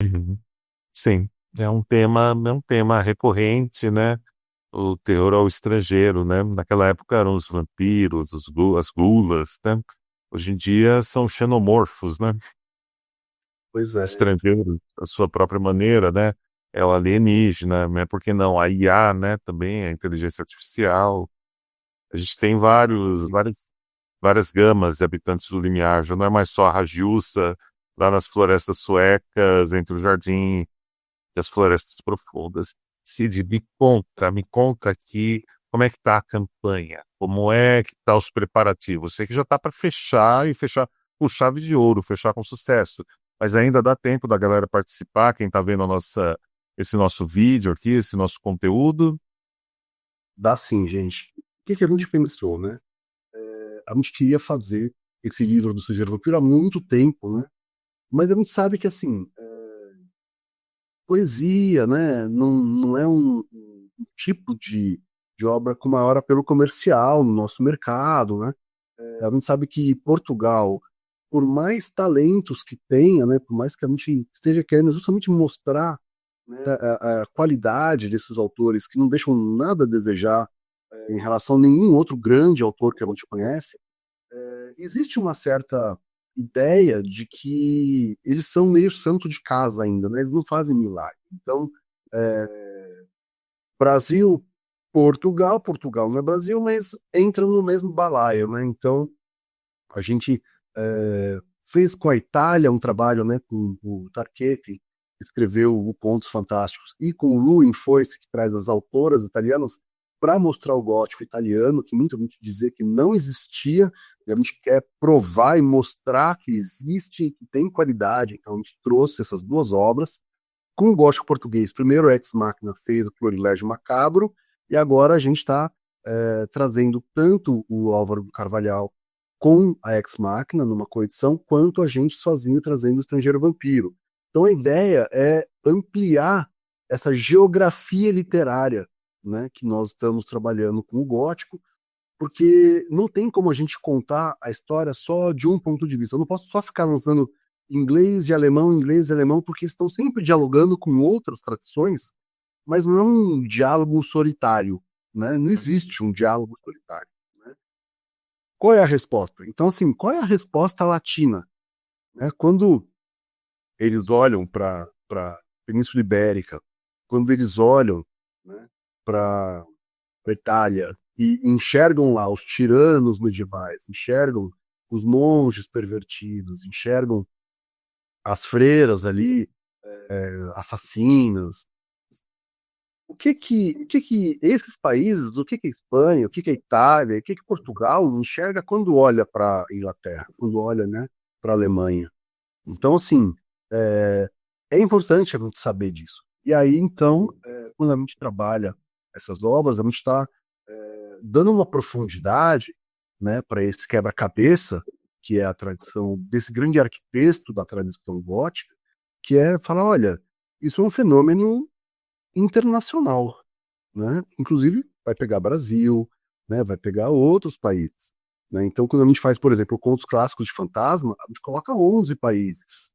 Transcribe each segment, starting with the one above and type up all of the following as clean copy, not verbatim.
Uhum. Sim, é um tema recorrente, né? O terror ao estrangeiro, né? Naquela época eram os vampiros, as gulas, né? Hoje em dia são xenomorfos, né? Pois é. Estrangeiros, a sua própria maneira, né? É o alienígena, né? Por que não? A IA, né? Também, a inteligência artificial. A gente tem várias gamas de habitantes do limiar. Já não é mais só a Rajiúça, lá nas florestas suecas, entre o jardim e as florestas profundas. Cid, me conta aqui como é que está a campanha, como é que está os preparativos. Sei que já está para fechar e fechar com chave de ouro, fechar com sucesso, mas ainda dá tempo da galera participar, quem está vendo esse nosso vídeo aqui, esse nosso conteúdo. Dá sim, gente. O que que a gente pensou, né? A gente queria fazer esse livro do Sujeira Vampiro há muito tempo, né? Mas a gente sabe que, assim, poesia, né? Não é um tipo de obra com maior apelo comercial no nosso mercado, né? A gente sabe que Portugal, por mais talentos que tenha, né? Por mais que a gente esteja querendo justamente mostrar, né, a qualidade desses autores que não deixam nada a desejar em relação a nenhum outro grande autor que a gente conhece, existe uma certa ideia de que eles são meio santo de casa ainda, né? Eles não fazem milagre. Então, Brasil, Portugal não é Brasil, mas entra no mesmo balaio, né? Então, a gente fez com a Itália um trabalho, né, com o Tarchetti, que escreveu o Contos Fantásticos, e com o Lu Foice, que traz as autoras italianas, para mostrar o gótico italiano, que muita gente dizia que não existia, e a gente quer provar e mostrar que existe, que tem qualidade. Então a gente trouxe essas duas obras com o gótico português. Primeiro, Ex Machina fez o Florilégio Macabro, e agora a gente está trazendo tanto o Álvaro Carvalhal com a Ex Machina numa coedição, quanto a gente sozinho trazendo o Estrangeiro Vampiro. Então a ideia é ampliar essa geografia literária, né, que nós estamos trabalhando com o gótico, porque não tem como a gente contar a história só de um ponto de vista. Eu não posso só ficar lançando inglês e alemão, porque estão sempre dialogando com outras tradições, mas não é um diálogo solitário, né? Não existe um diálogo solitário, né? Qual é a resposta? Então, assim, qual é a resposta latina? Né? Quando eles olham para a Península Ibérica, quando eles olham, né, para Itália e enxergam lá os tiranos medievais, enxergam os monges pervertidos, enxergam as freiras ali, assassinas. O que que esses países, o que que a Espanha, o que que a Itália, o que que Portugal enxerga quando olha para a Inglaterra, quando olha, né, para a Alemanha? Então, assim, é, é importante a gente saber disso. E aí, então, quando a gente trabalha essas obras, a gente está dando uma profundidade, né, para esse quebra-cabeça, que é a tradição desse grande arquiteto da tradição gótica, que é falar, olha, isso é um fenômeno internacional, né? Inclusive vai pegar Brasil, né? Vai pegar outros países, né? Então, quando a gente faz, por exemplo, contos clássicos de fantasma, a gente coloca 11 países,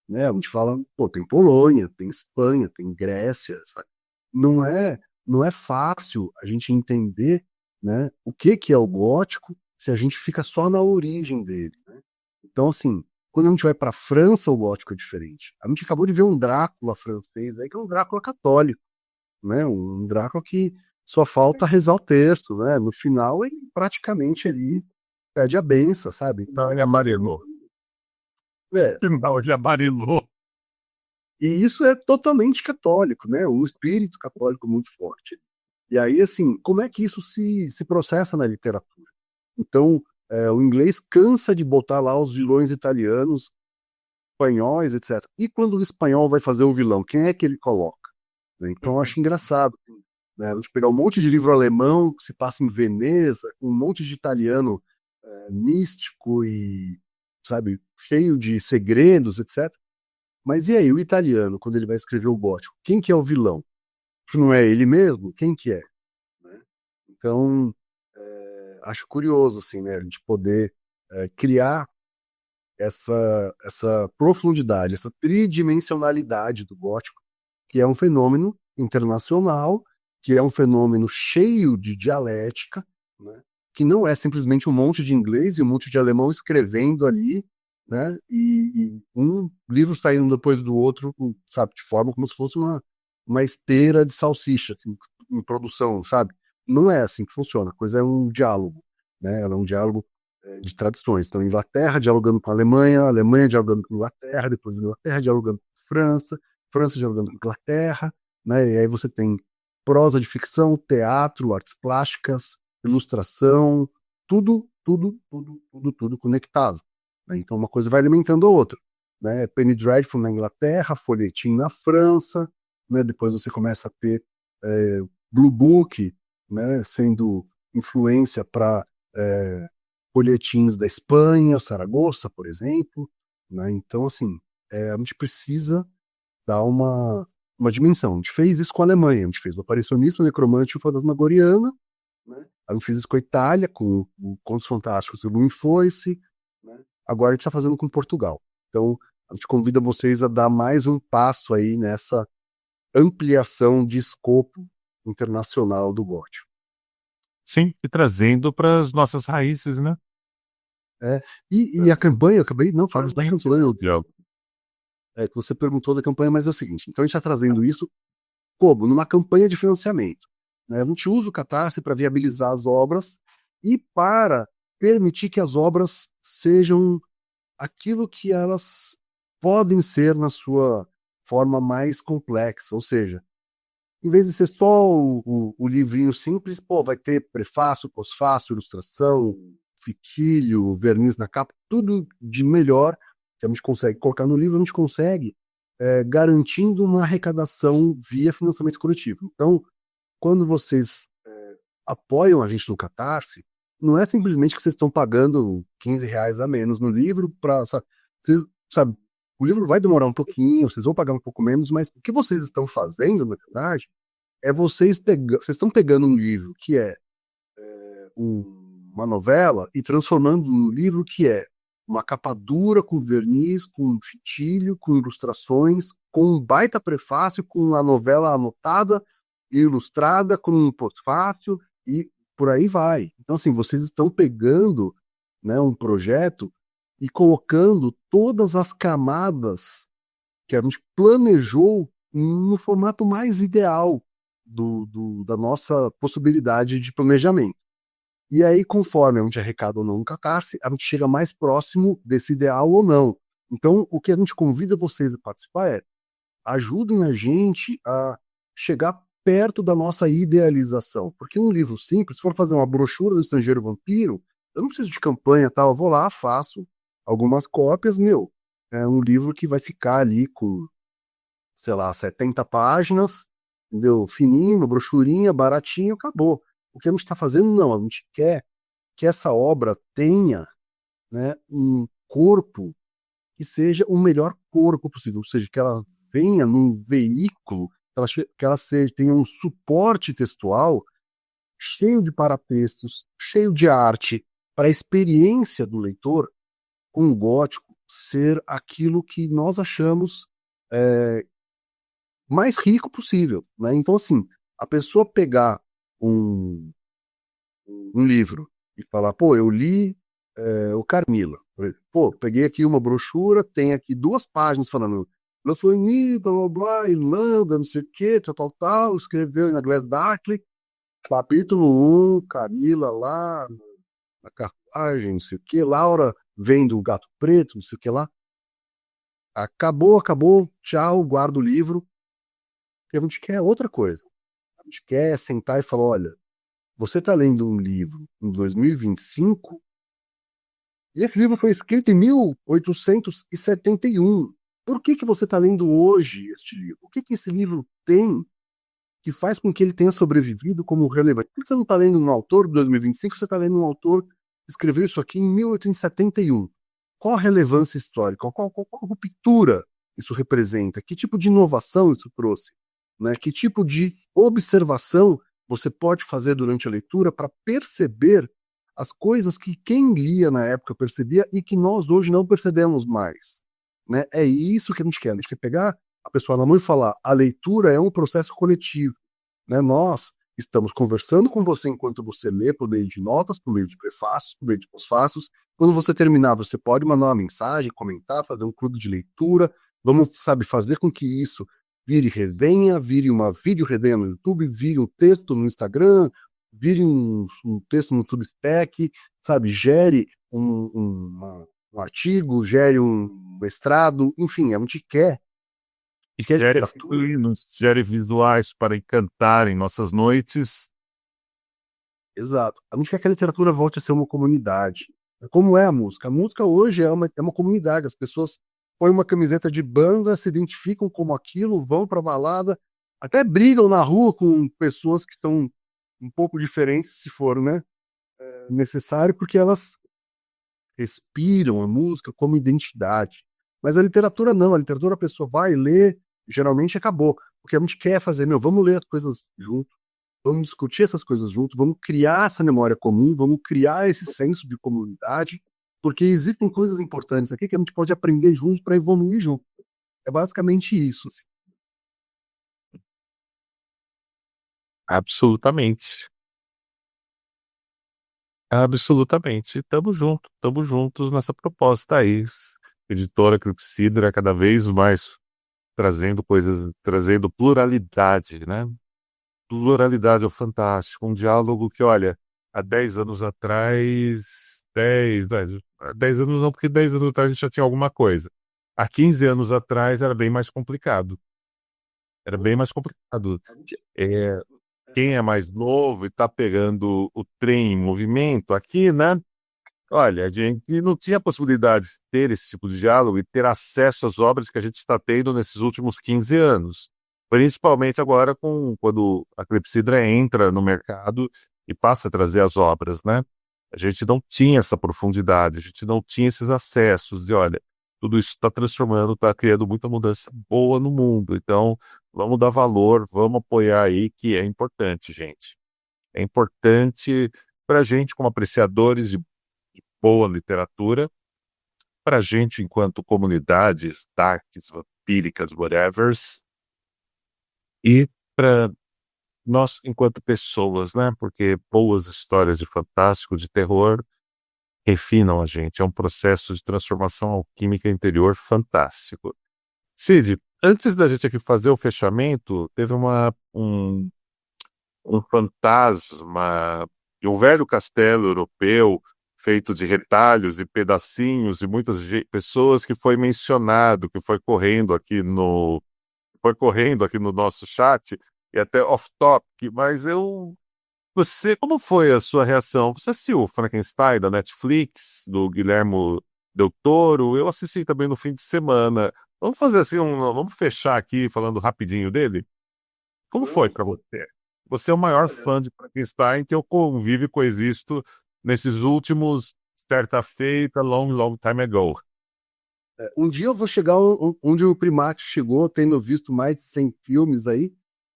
né? A gente fala, pô, tem Polônia, tem Espanha, tem Grécia, sabe? Não é, não é fácil a gente entender, né, o que que é o gótico se a gente fica só na origem dele, né? Então, assim, quando a gente vai para a França, o gótico é diferente. A gente acabou de ver um Drácula francês, aí, que é um Drácula católico, né? Um Drácula que só falta rezar o terço, né? No final, ele praticamente ali pede a benção, sabe? Não, ele amarelou. É, Não, ele amarelou. e isso é totalmente católico, né? Um espírito católico muito forte. E aí, assim, como é que isso se processa na literatura? Então, o inglês cansa de botar lá os vilões italianos, espanhóis, etc. E quando o espanhol vai fazer o vilão, quem é que ele coloca? Né? Então, eu acho engraçado, né? A gente pegar um monte de livro alemão que se passa em Veneza, um monte de italiano místico e, sabe, cheio de segredos, etc. Mas e aí, o italiano, quando ele vai escrever o gótico, quem que é o vilão? Se não é ele mesmo, quem que é? Né? Então, acho curioso, assim, né, a gente poder criar essa profundidade, essa tridimensionalidade do gótico, que é um fenômeno internacional, que é um fenômeno cheio de dialética, né? Que não é simplesmente um monte de inglês e um monte de alemão escrevendo ali, né? E um livro saindo depois do outro, sabe, de forma como se fosse uma esteira de salsicha, assim, em produção, sabe? Não é assim que funciona. A coisa é um diálogo, né? Ela é um diálogo de tradições. Então, Inglaterra dialogando com a Alemanha, Alemanha dialogando com a Inglaterra, depois Inglaterra dialogando com a França, França dialogando com a Inglaterra, né? E aí você tem prosa de ficção, teatro, artes plásticas, ilustração, tudo conectado, né? Então uma coisa vai alimentando a outra, né? Penny Dreadful na Inglaterra, Folhetim na França, né? Depois você começa a ter Blue Book, né? Sendo influência para folhetins da Espanha, Saragossa, por exemplo, né? Então, assim, a gente precisa dar uma dimensão. A gente fez isso com a Alemanha, a gente fez o Aparicionista, o Necromante e o Fantasmagoriana, né? A gente fez isso com a Itália, com o Contos Fantásticos e o Lume Foice, né? Agora a gente está fazendo com Portugal. Então, a gente convida vocês a dar mais um passo aí nessa ampliação de escopo internacional do gótico. Sim, e trazendo para as nossas raízes, né? E a campanha, eu acabei, não, Fábio, está cancelando. Diálogo. Que você perguntou da campanha, mas é o seguinte, então a gente está trazendo isso como? Numa campanha de financiamento, né? A gente usa o Catarse para viabilizar as obras e para permitir que as obras sejam aquilo que elas podem ser na sua forma mais complexa, ou seja, em vez de ser só o livrinho simples, pô, vai ter prefácio, pós-fácio, ilustração, fitilho, verniz na capa, tudo de melhor que a gente consegue colocar no livro, a gente consegue garantindo uma arrecadação via financiamento coletivo. Então, quando vocês apoiam a gente no Catarse, não é simplesmente que vocês estão pagando R$ 15 a menos no livro para, vocês, sabe, o livro vai demorar um pouquinho, vocês vão pagar um pouco menos, mas o que vocês estão fazendo, na verdade, é vocês estão pegando um livro que é uma novela e transformando num livro que é uma capa dura, com verniz, com fitilho, com ilustrações, com um baita prefácio, com a novela anotada e ilustrada, com um pós-fácio e por aí vai. Então, assim, vocês estão pegando, né, um projeto e colocando todas as camadas que a gente planejou no formato mais ideal da nossa possibilidade de planejamento. E aí, conforme a gente arrecada ou não no Catarse, a gente chega mais próximo desse ideal ou não. Então, o que a gente convida vocês a participar é ajudem a gente a chegar perto da nossa idealização. Porque um livro simples, se for fazer uma brochura do Estrangeiro Vampiro, eu não preciso de campanha, tal, eu vou lá, faço algumas cópias, é um livro que vai ficar ali com, sei lá, 70 páginas, entendeu? Fininho, uma brochurinha, baratinho, acabou. O que a gente está fazendo, não, a gente quer que essa obra tenha, né, um corpo que seja o melhor corpo possível, ou seja, que ela venha num veículo, que ela tenha um suporte textual cheio de paratextos, cheio de arte, para a experiência do leitor com o gótico ser aquilo que nós achamos mais rico possível, né? Então, assim, a pessoa pegar um livro e falar, pô, eu li o Carmila. Pô, peguei aqui uma brochura, tem aqui 2 páginas falando ela foi em blá blá blá, Irlanda, não sei o que, tal, escreveu na Glass Darkly, capítulo 1, Camila lá, na carruagem, não sei o que, Laura vem do Gato Preto, não sei o que lá. Acabou, tchau, guarda o livro. Porque a gente quer outra coisa. A gente quer sentar e falar, olha, você está lendo um livro em 2025 e esse livro foi escrito em 1871. Por que você está lendo hoje este livro? O que esse livro tem que faz com que ele tenha sobrevivido como relevante? Por que você não está lendo um autor de 2025, você está lendo um autor que escreveu isso aqui em 1871? Qual a relevância histórica? Qual ruptura isso representa? Que tipo de inovação isso trouxe? Né? Que tipo de observação você pode fazer durante a leitura para perceber as coisas que quem lia na época percebia e que nós hoje não percebemos mais, né? É isso que a gente quer pegar a pessoa na mão e falar, a leitura é um processo coletivo, né? Nós estamos conversando com você enquanto você lê por meio de notas, por meio de prefácios, por meio de pós-fácios. Quando você terminar, você pode mandar uma mensagem, comentar, fazer um clube de leitura. Vamos, sabe, fazer com que isso vire resenha, vire uma vídeo resenha no YouTube, vire um texto no Instagram, vire um texto no Substack, sabe, gere um artigo, gere um mestrado, enfim, a gente quer Gere literatura. figurinos, gere visuais para encantarem nossas noites. Exato. A gente quer que a literatura volte a ser uma comunidade. Como é a música? A música hoje é uma comunidade. As pessoas põem uma camiseta de banda, se identificam como aquilo, vão pra balada, até brigam na rua com pessoas que são um pouco diferentes, se for, né, necessário, porque elas respiram a música como identidade. Mas a literatura não. A literatura a pessoa vai ler, geralmente acabou. Porque a gente quer fazer, meu, vamos ler as coisas juntos. Vamos discutir essas coisas juntos, vamos criar essa memória comum, vamos criar esse senso de comunidade, porque existem coisas importantes aqui que a gente pode aprender junto para evoluir junto. É basicamente isso, assim. Absolutamente. Absolutamente. Tamo juntos nessa proposta aí. Editora Clepsidra cada vez mais trazendo coisas, trazendo pluralidade, né? Pluralidade é o fantástico, um diálogo que, olha, há 10 anos atrás, 10 anos não, porque 10 anos atrás a gente já tinha alguma coisa. Há 15 anos atrás era bem mais complicado. Era bem mais complicado. É, quem é mais novo e está pegando o trem em movimento aqui, né? Olha, a gente não tinha a possibilidade de ter esse tipo de diálogo e ter acesso às obras que a gente está tendo nesses últimos 15 anos. Principalmente agora quando a Clepsidra entra no mercado e passa a trazer as obras, né? A gente não tinha essa profundidade, a gente não tinha esses acessos. E olha, tudo isso está transformando, está criando muita mudança boa no mundo. Então, vamos dar valor, vamos apoiar aí, que é importante, gente. É importante para a gente, como apreciadores de boa literatura, para a gente, enquanto comunidades darks, vampíricas, whatevers, e para nós, enquanto pessoas, né? Porque boas histórias de fantástico, de terror, refinam a gente. É um processo de transformação alquímica interior fantástico. Cid, antes da gente aqui fazer o fechamento, teve um fantasma de um velho castelo europeu feito de retalhos e pedacinhos e muitas pessoas que foi mencionado, que foi correndo aqui no nosso chat e até off-topic, mas como foi a sua reação? Você assistiu o Frankenstein da Netflix, do Guillermo del Toro? Eu assisti também no fim de semana. Vamos fazer assim, vamos fechar aqui falando rapidinho dele? Como foi Vamos, para pô. você? Você é o maior Olha, fã de Frankenstein que eu convivo e coexisto nesses últimos, certa feita, long, long time ago. um dia eu vou chegar onde o Primate chegou, tendo visto mais de 100 filmes aí,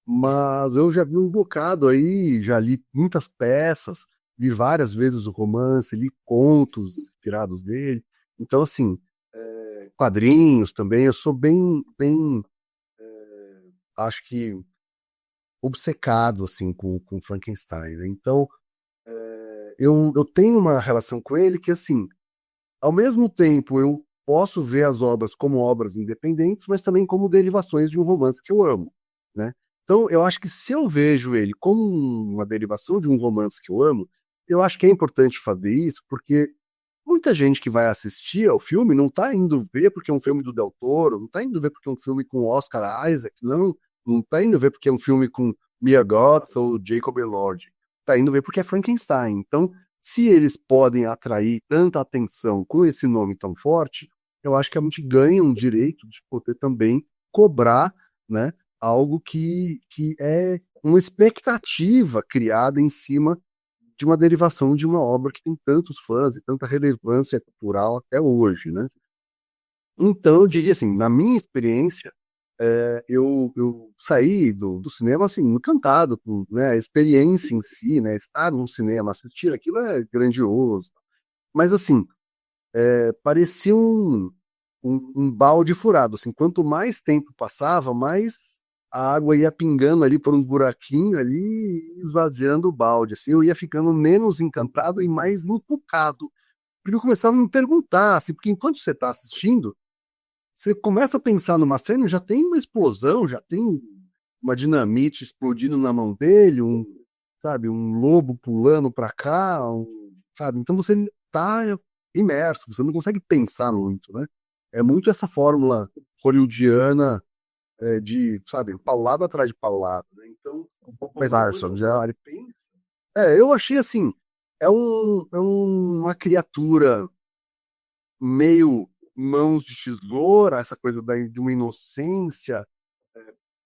mas eu já vi um bocado aí, já li muitas peças, vi várias vezes o romance, li contos tirados dele. Então, assim, quadrinhos também, eu sou bem, acho que obcecado, assim, com Frankenstein, né? Então, eu tenho uma relação com ele que, assim, ao mesmo tempo eu posso ver as obras como obras independentes, mas também como derivações de um romance que eu amo, né? Então, eu acho que se eu vejo ele como uma derivação de um romance que eu amo, eu acho que é importante fazer isso, porque muita gente que vai assistir ao filme não tá indo ver porque é um filme do Del Toro, não tá indo ver porque é um filme com Oscar Isaac, não tá indo ver porque é um filme com Mia Goth ou Jacob Elord. Tá indo ver porque é Frankenstein. Então, se eles podem atrair tanta atenção com esse nome tão forte, eu acho que a gente ganha um direito de poder também cobrar, né, algo que é uma expectativa criada em cima de uma derivação de uma obra que tem tantos fãs e tanta relevância cultural até hoje, né? Então, eu diria assim, na minha experiência, eu saí do cinema assim, encantado com, né, a experiência em si, né, estar num cinema, assistir aquilo é grandioso. Mas assim, parecia um balde furado. Assim, quanto mais tempo passava, mais a água ia pingando ali por uns buraquinhos ali e esvaziando o balde. Assim, eu ia ficando menos encantado e mais encucado. Porque eu começava a me perguntar, assim, porque enquanto você está assistindo, você começa a pensar numa cena, já tem uma explosão, já tem uma dinamite explodindo na mão dele, sabe, um lobo pulando para cá, sabe? Então você tá imerso, você não consegue pensar muito, né? É muito essa fórmula hollywoodiana de, sabe, paulada atrás de paulada, né? Então, mas Arson, já ele pensa. Eu achei assim, uma criatura meio mãos de tesoura, essa coisa de uma inocência,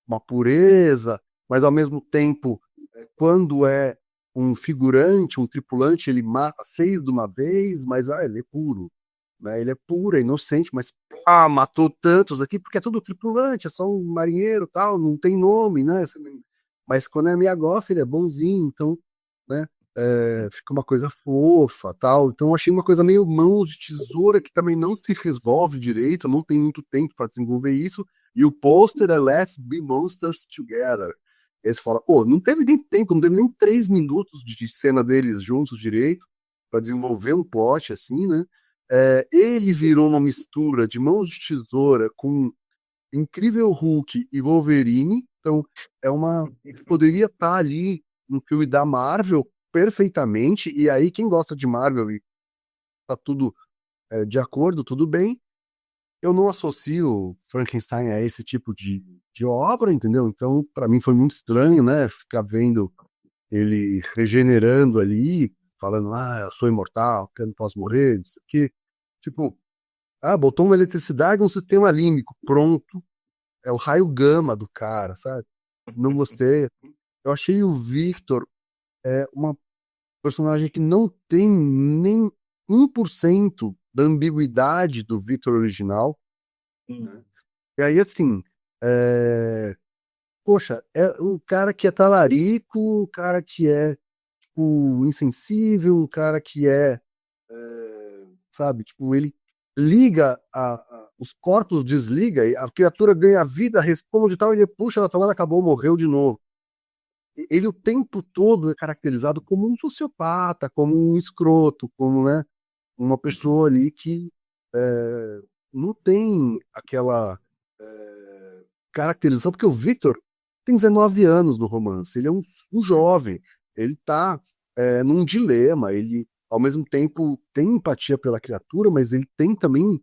uma pureza, mas ao mesmo tempo, quando é um figurante, um tripulante, ele mata 6 de uma vez, mas ele é puro, né? Ele é puro, é inocente, mas matou tantos aqui porque é tudo tripulante, é só um marinheiro, tal, não tem nome, né? Mas quando é Miyagoff, ele é bonzinho, então, né? Fica uma coisa fofa, tal. Então eu achei uma coisa meio mãos de tesoura que também não se resolve direito, não tem muito tempo para desenvolver isso. E o pôster é Let's Be Monsters Together. Aí você fala, pô, não teve nem tempo, não teve nem 3 minutos de cena deles juntos direito para desenvolver um plot assim, né? Ele virou uma mistura de Mãos de Tesoura com Incrível Hulk e Wolverine. Então, poderia estar ali no filme da Marvel perfeitamente. E aí, quem gosta de Marvel e tá tudo de acordo, tudo bem. Eu não associo Frankenstein a esse tipo de obra, entendeu? Então, para mim foi muito estranho, né? Ficar vendo ele regenerando ali, falando, eu sou imortal, que eu não posso morrer, isso aqui. Tipo, botou uma eletricidade um sistema límbico, pronto. É o raio gama do cara, sabe? Não gostei. Eu achei o Victor uma personagem que não tem nem 1% da ambiguidade do Victor original. E aí, assim, é, poxa, é um cara que é talarico, um cara que é, tipo, insensível, um cara que sabe, tipo, ele liga os corpos, desliga, e a criatura ganha vida, responde e tal, ele puxa a tomada, acabou, morreu de novo. Ele o tempo todo é caracterizado como um sociopata, como um escroto, como, né, uma pessoa ali que não tem aquela caracterização, porque o Victor tem 19 anos no romance, ele é um jovem, ele tá num dilema, ele ao mesmo tempo tem empatia pela criatura, mas ele tem também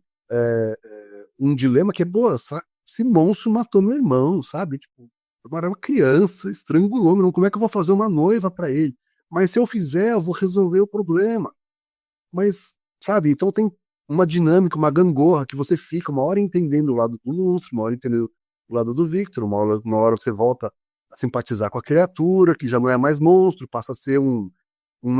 um dilema que é, boa, esse monstro matou meu irmão, sabe? Tipo, eu era uma criança, estrangulou meu irmão, como é que eu vou fazer uma noiva para ele? Mas se eu fizer, eu vou resolver o problema. Mas, sabe, então tem uma dinâmica, uma gangorra que você fica uma hora entendendo o lado do monstro, uma hora entendendo o lado do Victor, uma hora você volta a simpatizar com a criatura, que já não é mais monstro, passa a ser um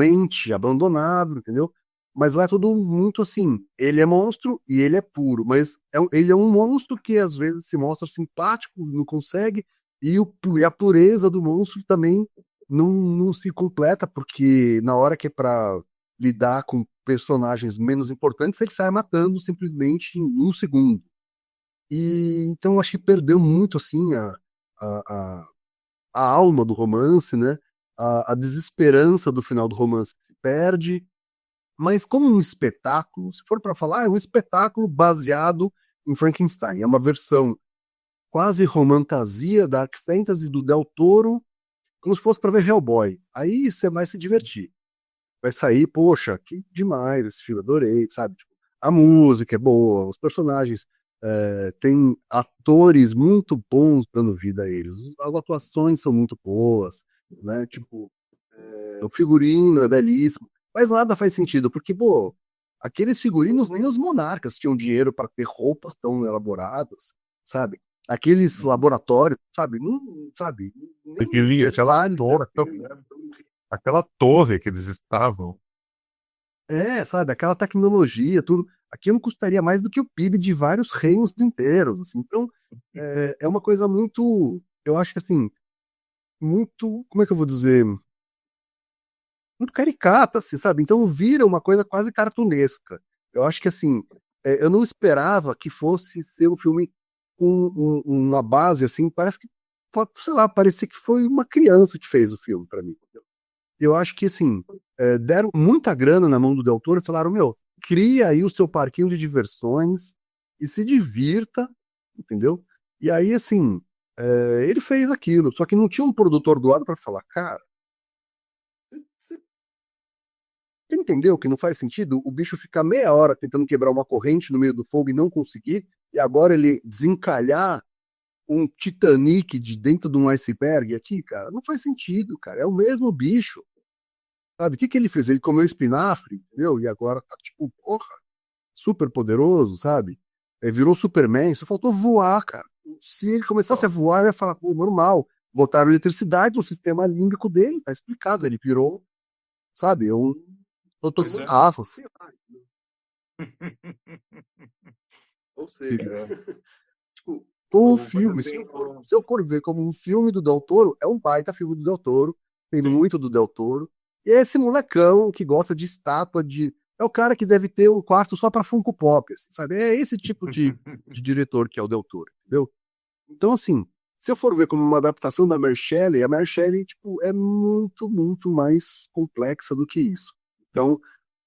ente abandonado, entendeu? Mas lá é tudo muito assim, ele é monstro e ele é puro, mas ele é um monstro que às vezes se mostra simpático, não consegue, e a pureza do monstro também não se completa, porque na hora que é pra lidar com personagens menos importantes, ele sai matando simplesmente em um segundo. E então eu acho que perdeu muito assim a, a, a alma do romance, né? A desesperança do final do romance se perde, mas como um espetáculo, se for para falar, é um espetáculo baseado em Frankenstein. É uma versão quase romantasia, dark fantasy do Del Toro, como se fosse para ver Hellboy. Aí você vai se divertir. Vai sair, poxa, que demais esse filme, adorei, sabe? Tipo, a música é boa, os personagens têm atores muito bons dando vida a eles, as atuações são muito boas, né? Tipo, o figurino é belíssimo, mas nada faz sentido, porque, pô, aqueles figurinos nem os monarcas tinham dinheiro para ter roupas tão elaboradas, sabe? Aqueles laboratórios, sabe? Não, sabe? Nem Aquela torre que eles estavam. sabe? Aquela tecnologia, tudo. Aquilo custaria mais do que o PIB de vários reinos inteiros, assim. Então, É uma coisa muito, eu acho que assim, muito, como é que eu vou dizer? Muito caricata, assim, sabe? Então vira uma coisa quase cartunesca. Eu acho que assim, eu não esperava que fosse ser um filme com uma base assim, parece que, sei lá, parecia que foi uma criança que fez o filme pra mim. Eu acho que assim, deram muita grana na mão do Del Toro e falaram, meu, cria aí o seu parquinho de diversões e se divirta, entendeu? E aí, assim, ele fez aquilo, só que não tinha um produtor do lado para falar, cara, você entendeu que não faz sentido o bicho ficar meia hora tentando quebrar uma corrente no meio do fogo e não conseguir, e agora ele desencalhar um Titanic de dentro de um iceberg aqui, cara, não faz sentido, cara, é o mesmo bicho, sabe? O que que ele fez? Ele comeu espinafre, entendeu? E agora tá tipo, porra, super poderoso, sabe? Virou Superman, só faltou voar, cara. Se ele começasse a voar, eu ia falar, pô, normal. Botaram eletricidade no sistema límbico dele, tá explicado. Ele virou, sabe, um doutor Pois é. Octavius. Ou seja, tipo, O como você filme, se tem. eu for ver como um filme do Del Toro, é um baita filme do Del Toro, tem muito do Del Toro. E é esse molecão que gosta de estátua de. É o cara que deve ter um quarto só pra Funko Pop, assim, sabe? É esse tipo de diretor que é o Del Toro, entendeu? Então, assim, se eu for ver como uma adaptação da Mary Shelley, a Mary Shelley, tipo, é muito, muito mais complexa do que isso. Então,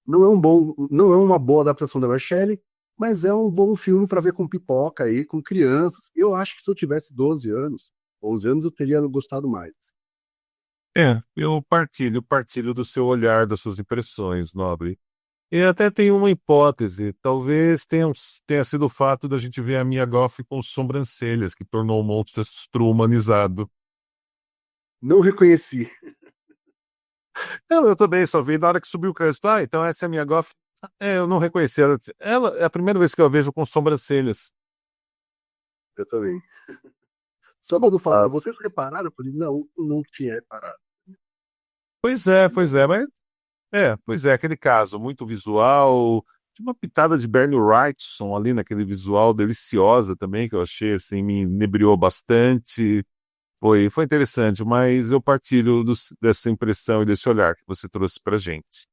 não é uma boa adaptação da Mary Shelley, mas é um bom filme para ver com pipoca aí, com crianças. Eu acho que se eu tivesse 12 anos, 11 anos, eu teria gostado mais. Eu partilho do seu olhar, das suas impressões, nobre. E até tem uma hipótese, talvez tenha sido o fato da gente ver a Mia Goth com sobrancelhas, que tornou o monstro humanizado. Não reconheci. Não, eu também só vi na hora que subiu o crédito. Ah, então essa é a Mia Goth. Eu não reconheci ela. Ela é a primeira vez que eu a vejo com sobrancelhas. Eu também. Só quando falaram, vocês repararam? Eu falei, não, não tinha reparado. Pois é, pois é, aquele caso muito visual, de uma pitada de Bernie Wrightson ali naquele visual deliciosa também, que eu achei assim, me inebriou bastante. Foi interessante, mas eu partilho dessa impressão e desse olhar que você trouxe pra gente.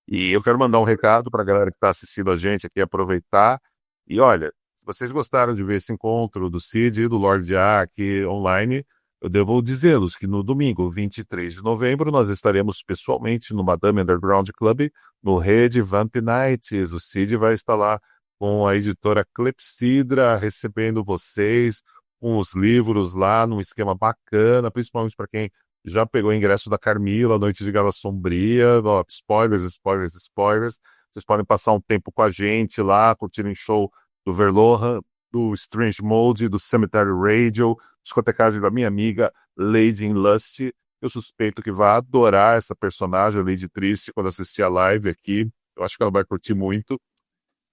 E eu quero mandar um recado para a galera que está assistindo a gente aqui, aproveitar. E olha, se vocês gostaram de ver esse encontro do Cid e do Lorde A aqui online, eu devo dizê-los que no domingo, 23 de novembro, nós estaremos pessoalmente no Madame Underground Club, no Rede Vamp Nights. O Cid vai estar lá com a editora Clepsidra, recebendo vocês com os livros lá num esquema bacana, principalmente para quem já pegou o ingresso da Carmila, Noite de Gala Sombria. Ó, spoilers, spoilers, spoilers. Vocês podem passar um tempo com a gente lá, curtindo o show do Verlohan, do Strange Mode, do Cemetery Radio, discotecagem da minha amiga Lady in Lust. Eu suspeito que vai adorar essa personagem, a Lady Triste, quando assistir a live aqui. Eu acho que ela vai curtir muito.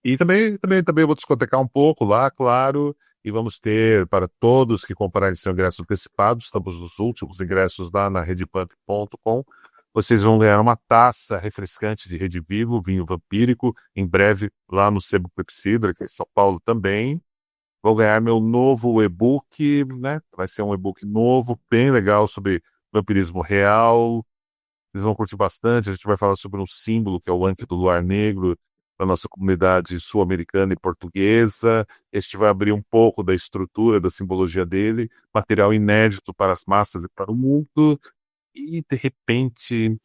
E também vou discotecar um pouco lá, claro. E vamos ter para todos que comprarem seu ingresso antecipado, estamos nos últimos ingressos lá na redepump.com. Vocês vão ganhar uma taça refrescante de Rede Vivo, vinho vampírico, em breve lá no Sebo Clepsidra, que é em São Paulo também. Vou ganhar meu novo e-book, né? Vai ser um e-book novo, bem legal, sobre vampirismo real. Eles vão curtir bastante. A gente vai falar sobre um símbolo que é o Anque do Luar Negro da nossa comunidade sul-americana e portuguesa. Este vai abrir um pouco da estrutura, da simbologia dele, material inédito para as massas e para o mundo. E, de repente,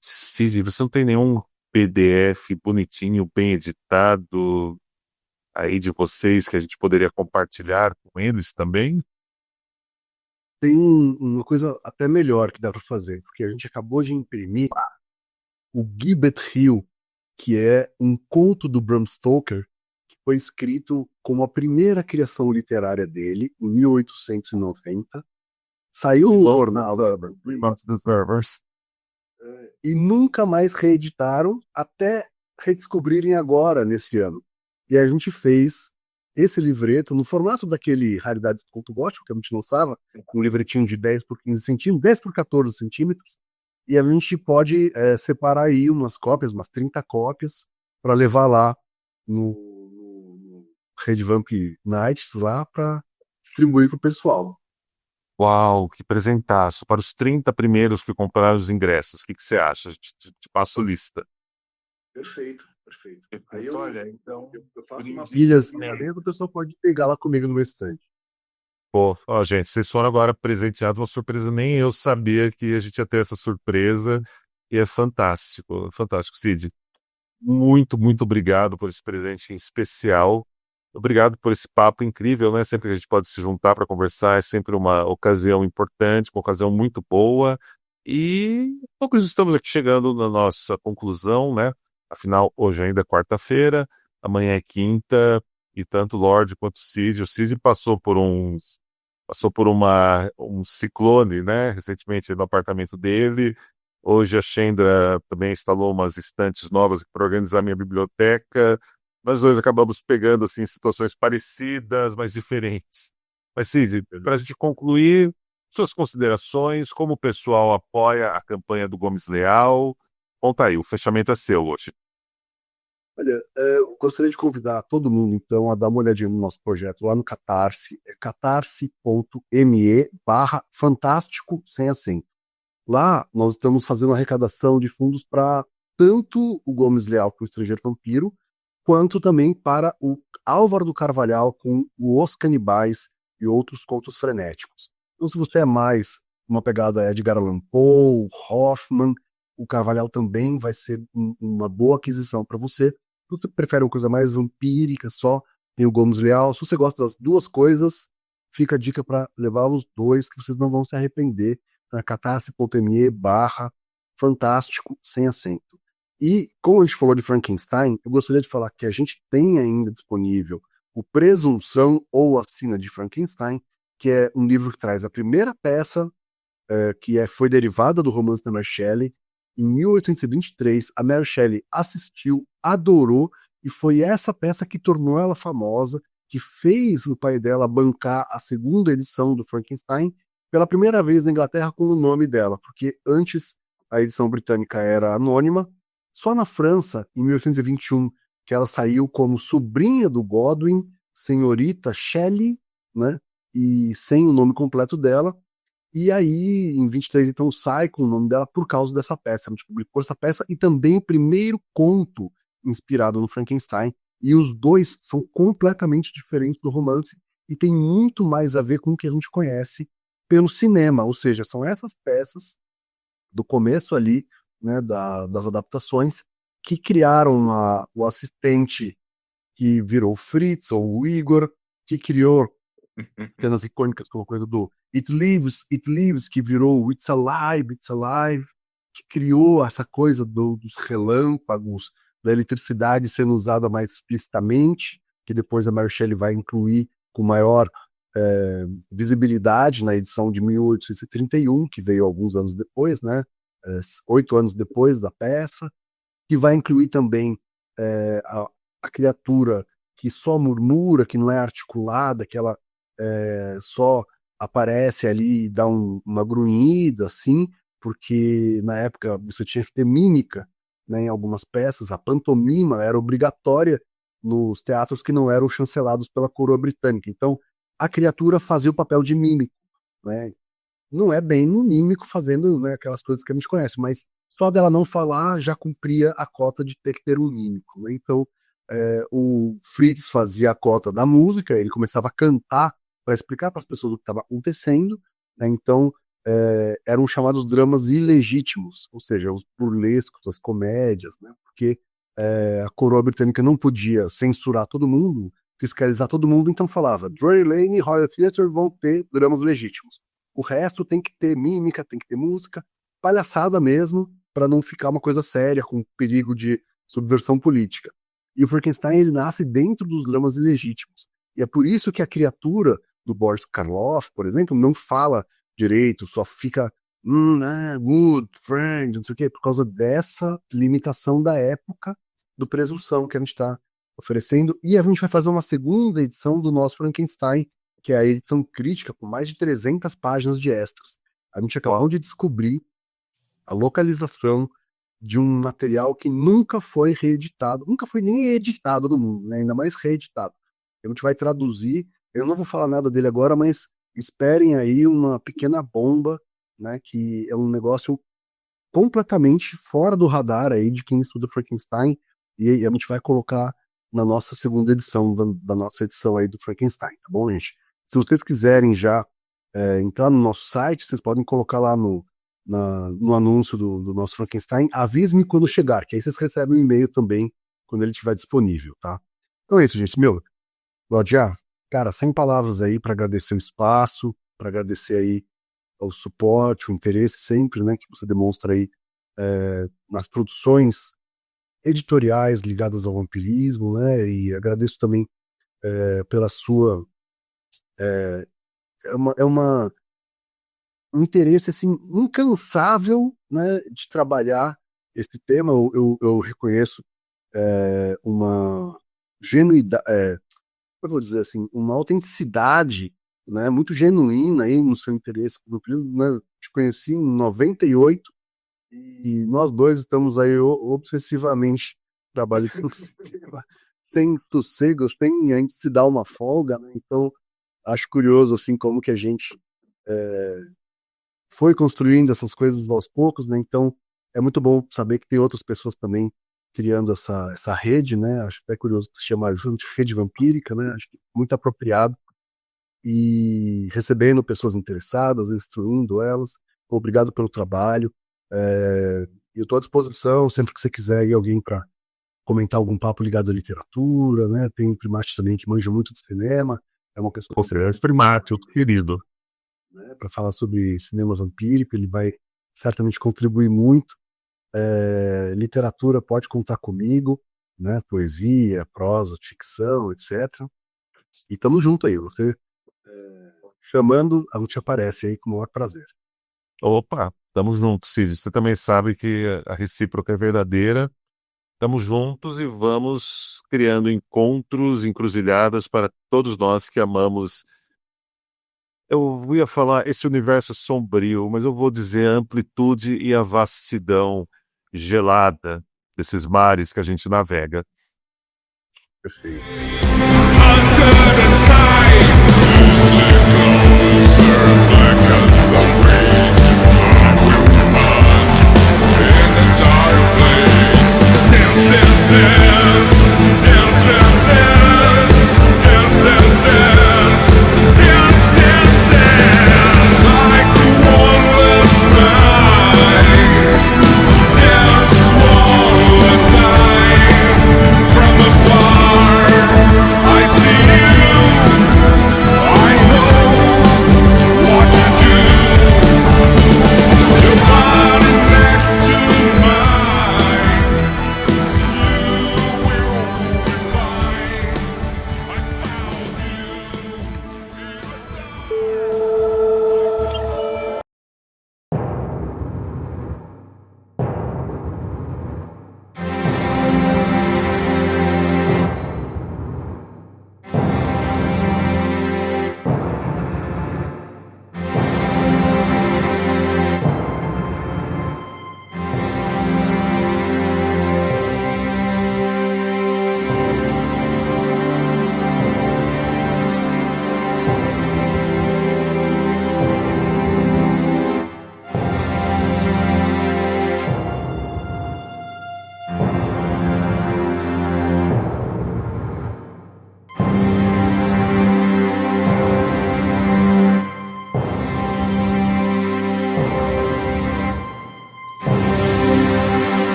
se você não tem nenhum PDF bonitinho, bem editado aí de vocês que a gente poderia compartilhar com eles também? Tem uma coisa até melhor que dá para fazer, porque a gente acabou de imprimir o Gibbet Hill, que é um conto do Bram Stoker, que foi escrito como a primeira criação literária dele, em 1890. Saiu no jornal Three Months Deservers. e nunca mais reeditaram até redescobrirem agora, nesse ano. E a gente fez esse livreto no formato daquele Raridades do Conto Gótico, que a gente lançava, um livretinho de 10 por 15 centímetros, 10 por 14 centímetros, e a gente pode separar aí umas cópias, umas 30 cópias, para levar lá no Red Vamp Nights, lá para distribuir pro pessoal. Uau, que presentaço. Para os 30 primeiros que compraram os ingressos, o que você acha? Te passo lista. Perfeito, perfeito. Aí Perfeito. Olha, então, eu faço uma Ilhas lá dentro, o pessoal pode pegar lá comigo no meu stand. Pô, ó, gente, vocês foram agora presenteados uma surpresa, nem eu sabia que a gente ia ter essa surpresa, e é fantástico, fantástico, Cid. Muito, muito obrigado por esse presente em especial. Obrigado por esse papo incrível, né? Sempre que a gente pode se juntar para conversar, é sempre uma ocasião importante, uma ocasião muito boa. E poucos estamos aqui chegando na nossa conclusão, né? Afinal, hoje ainda é quarta-feira, amanhã é quinta, e tanto o Lorde quanto o Cid passou por um ciclone, né? Recentemente no apartamento dele. Hoje a Chendra também instalou umas estantes novas para organizar minha biblioteca. Nós dois acabamos pegando assim situações parecidas, mas diferentes. Mas Cid, para a gente concluir, suas considerações, como o pessoal apoia a campanha do Gomes Leal. Conta aí, o fechamento é seu hoje. Olha, eu gostaria de convidar todo mundo, então, a dar uma olhadinha no nosso projeto lá no Catarse, catarse.me/fantástico sem acento. Lá nós estamos fazendo arrecadação de fundos para tanto o Gomes Leal com o Estrangeiro Vampiro, quanto também para o Álvaro do Carvalhal com Os Canibais e outros contos frenéticos. Então, se você é mais uma pegada Edgar Allan Poe, Hoffman, o Carvalhal também vai ser uma boa aquisição para você. Se você prefere uma coisa mais vampírica só, tem o Gomes Leal. Se você gosta das duas coisas, fica a dica para levar os dois, que vocês não vão se arrepender, na catarse.me/fantástico sem acento. E, como a gente falou de Frankenstein, eu gostaria de falar que a gente tem ainda disponível o Presunção ou a Sina de Frankenstein, que é um livro que traz a primeira peça, foi derivada do romance da Mary Shelley. Em 1823, a Mary Shelley assistiu, adorou, e foi essa peça que tornou ela famosa, que fez o pai dela bancar a segunda edição do Frankenstein pela primeira vez na Inglaterra com o nome dela, porque antes a edição britânica era anônima. Só na França, em 1821, que ela saiu como sobrinha do Godwin, senhorita Shelley, né? E sem o nome completo dela. E aí, em 23, então, sai com o nome dela por causa dessa peça. A gente publicou essa peça e também o primeiro conto inspirado no Frankenstein. E os dois são completamente diferentes do romance e tem muito mais a ver com o que a gente conhece pelo cinema. Ou seja, são essas peças do começo ali, né, das adaptações, que criaram o assistente que virou Fritz, ou o Igor, que criou cenas icônicas como a coisa do It Lives, que virou It's Alive, que criou essa coisa dos relâmpagos, da eletricidade sendo usada mais explicitamente, que depois a Mary Shelley vai incluir com maior visibilidade na edição de 1831, que veio alguns anos depois, né? 8 anos depois da peça, que vai incluir também a criatura que só murmura, que não é articulada, que ela só aparece ali e dá uma grunhida, assim, porque na época você tinha que ter mímica, né, em algumas peças. A pantomima era obrigatória nos teatros que não eram chancelados pela coroa britânica. Então, a criatura fazia o papel de mímico, né? Não é bem no mímico fazendo, né, aquelas coisas que a gente conhece, mas só dela não falar já cumpria a cota de ter que ter um mímico, né? Então, o Fritz fazia a cota da música, ele começava a cantar para explicar para as pessoas o que estava acontecendo, né? Então, eram chamados dramas ilegítimos, ou seja, os burlescos, as comédias, né? Porque a coroa britânica não podia censurar todo mundo, fiscalizar todo mundo, então falava: Drury Lane e Royal Theatre vão ter dramas legítimos. O resto tem que ter mímica, tem que ter música, palhaçada mesmo, para não ficar uma coisa séria, com perigo de subversão política. E o Frankenstein, ele nasce dentro dos dramas ilegítimos. E é por isso que a criatura do Boris Karloff, por exemplo, não fala direito, só fica good, friend, não sei o quê, por causa dessa limitação da época do Presunção que a gente está oferecendo. E a gente vai fazer uma segunda edição do nosso Frankenstein, que é a edição crítica, com mais de 300 páginas de extras. A gente acabou de descobrir a localização de um material que nunca foi reeditado, nunca foi nem editado no mundo, né? Ainda mais reeditado. A gente vai traduzir Eu não vou falar nada dele agora, mas esperem aí uma pequena bomba, né? Que é um negócio completamente fora do radar aí de quem estuda Frankenstein, e a gente vai colocar na nossa segunda edição, da nossa edição aí do Frankenstein, tá bom, gente? Se vocês quiserem já entrar no nosso site, vocês podem colocar lá no anúncio do nosso Frankenstein, avise-me quando chegar, que aí vocês recebem um e-mail também quando ele estiver disponível, tá? Então é isso, gente. Claudia, cara, sem palavras aí para agradecer o espaço, para agradecer aí o suporte, o interesse sempre, né, que você demonstra aí nas produções editoriais ligadas ao vampirismo, né, e agradeço também pela sua um interesse assim incansável, né, de trabalhar esse tema. Eu reconheço uma genuidade, eu vou dizer assim, uma autenticidade, né, muito genuína aí no seu interesse pelo vampirismo, né? Te conheci em 98 e nós dois estamos aí obsessivamente trabalhando no cinema. Tem sossego, a gente se dá uma folga, né? Então acho curioso assim como que a gente foi construindo essas coisas aos poucos, né? Então é muito bom saber que tem outras pessoas também criando essa rede, né? Acho até curioso chamar junto de rede vampírica, né? Acho que muito apropriado, e recebendo pessoas interessadas, instruindo elas. Obrigado pelo trabalho. Eu estou à disposição sempre que você quiser aí alguém para comentar algum papo ligado à literatura, né? Tem o Primate também que manja muito de cinema, é uma pessoa Primate, querido. né, para falar sobre cinema vampírico, ele vai certamente contribuir muito. Literatura pode contar comigo, né? Poesia, prosa, ficção, etc. E tamo junto aí. Você chamando, a gente aparece aí com o maior prazer. Opa, tamo juntos, Cid. Você também sabe que a recíproca é verdadeira. Tamo juntos e vamos criando encontros, encruzilhadas para todos nós que amamos. Eu ia falar esse universo sombrio, mas eu vou dizer a amplitude e a vastidão gelada desses mares que a gente navega. Perfeito. Under the night,